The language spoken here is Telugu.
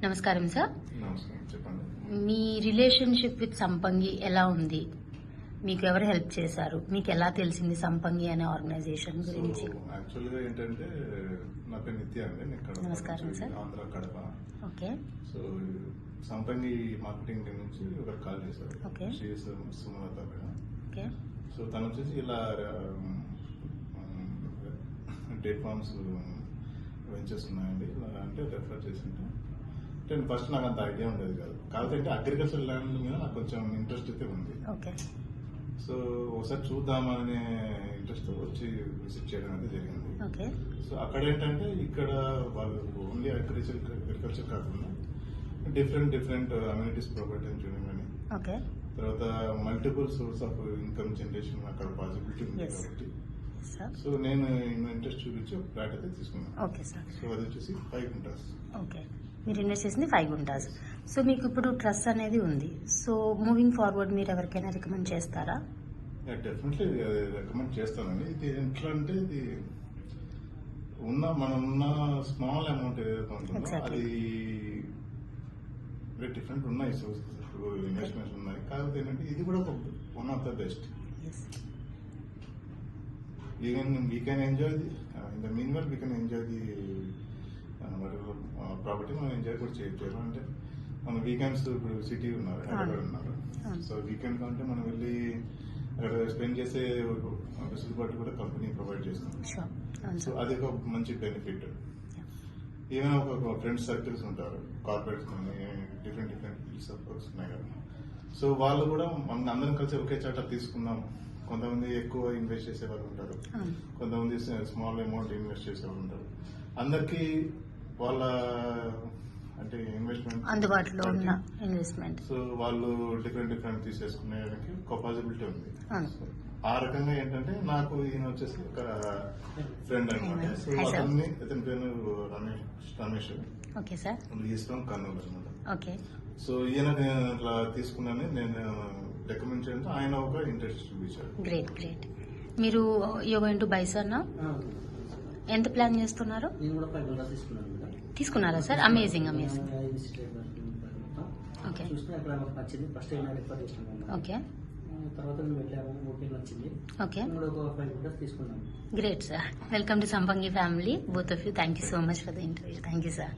నమస్కారం సార్. నమస్కారం, చెప్పండి. మీ రిలేషన్షిప్ విత్ సంపంగి ఎలా ఉంది? మీకు ఎవరు హెల్ప్ చేశారు? మీకు ఎలా తెలిసింది సంపంగి అనే ఆర్గనైజేషన్ గురించి? యాక్చువల్గా ఏంటంటే నా పేరు నిత్య అండి. నేను కడప నమస్కారం నుంచి, sir. Andhra Kadapa. Okay. So Sampangi marketing team నుంచి ఒకరు కాల్ చేశారు. Okay. She is Sumalatha madam. Okay. So తను వచ్చేసి ఇలా డేట్ ఫార్మ్స్ వెంచర్స్ ఉన్నాయండి ఇలా అంటే రెఫర్ చేసింటే అంటే ఫస్ట్ నాకు అంత ఐడియా ఉండేది కాదు. కాకపోతే అగ్రికల్చర్ ల్యాండ్ మీద నాకు కొంచెం ఇంట్రెస్ట్ అయితే ఉంది. ఓకే. సో ఒకసారి చూద్దామనే ఇంట్రెస్ట్ వచ్చి విజిట్ చేయడం అయితే జరిగింది. ఓకే. సో అక్కడ ఏంటంటే ఇక్కడ వాళ్ళు ఓన్లీ అగ్రికల్చర్ కాకుండా డిఫరెంట్ అమ్యూనిటీస్ ప్రొవైడ్ చేయడం కానీ ఓకే. తర్వాత multiple source of income generation అక్కడ పాసిబిలిటీ ఉంది Yes. కాబట్టి సార్. సో నేను ఇంట్రెస్ట్ చూపించి ఒక ఫ్లాట్ అయితే తీసుకున్నాను. Okay sir. సో అది వచ్చేసి 5 గుంటాస్. ఓకే. మీరు ఇన్వెస్ట్ చేసింది 5 గుంటాస్. సో మీకు ఇప్పుడు ట్రస్ట్ అనేది ఉంది. సో మూవింగ్ ఫార్వర్డ్ మీరు ఎవరికైనా రికమెండ్ చేస్తారా? డెఫినెట్లీ రికమెండ్ చేస్తానండి. ఇది ఎట్లా అంటే ఇది మనం ఉన్న స్మాల్ అమౌంట్ ఏదైతే ఉంటుందో Exactly. అది వెరీ డిఫరెంట్ ఉన్నాయి సోర్సెస్ ఇన్వెస్ట్మెంట్స్ ఉన్నాయి. కాకపోతే ఏంటంటే ఇది కూడా one of the best. Even we can enjoy the in the mean well we can enjoy the property మనం ఎంజాయ్ కూడా చేయొచ్చు. అంటే మన వీకెండ్స్ ఇప్పుడు సిటీ ఉన్నారు, హైదరాబాద్ ఉన్నారు. సో వీకెండ్ కంటే మనం వెళ్ళి అక్కడ స్పెండ్ చేసే వెసులుబాటు కూడా కంపెనీ ప్రొవైడ్ చేస్తుంది. సో అది ఒక మంచి బెనిఫిట్. ఈవెన్ ఒక ఫ్రెండ్స్ సర్కిల్స్ ఉంటారు, కార్పొరేట్స్ కానీ డిఫరెంట్ ఫీల్డ్స్ ఆఫ్ వర్క్స్ ఉన్నాయి కదా. సో వాళ్ళు కూడా మన అందరం కలిసి ఒకే చాట తీసుకుందాం. కొంతమంది ఎక్కువ ఇన్వెస్ట్ చేసే వాళ్ళు ఉంటారు, కొంతమంది స్మాల్ అమౌంట్ ఇన్వెస్ట్ చేసే వాళ్ళు ఉంటారు. అందరికీ వాళ్ళ అంటే ఇన్వెస్ట్మెంట్ అందుబాటులో ఉన్న ఇన్వెస్ట్మెంట్ సో వాళ్ళు డిఫరెంట్ తీసేసుకునేదానికి ఒక పాసిబిలిటీ ఉంది. అవును. ఆ రకంగా ఏంటంటే నాకు ఈయన వచ్చేసి ఒక ఫ్రెండ్ అనమాట. సో అతని పేరు Ramesh. Okay sir. Is from Kurnool అనమాట. ఓకే. సో ఈయన అట్లా తీసుకున్నాను, నేను రికమెండ్ చేయడంతో ఆయన ఒక ఇంట్రెస్ట్ చూపించాడు. గ్రేట్. మీరు you going to buy sir నా? ఎంత ప్లాన్ చేస్తున్నారు? తీసుకున్నారా సార్? అమేజింగ్. ఓకే. ఓకే. తర్వాత మేము వెళ్ళాము, ఓకే నచ్చింది. ఓకే. ఒక 5 గుంటాస్ తీసుకున్నాము. Great sir. వెల్కమ్ టు సంపంగి family, both of you. Thank you so much for the interview. Thank you sir.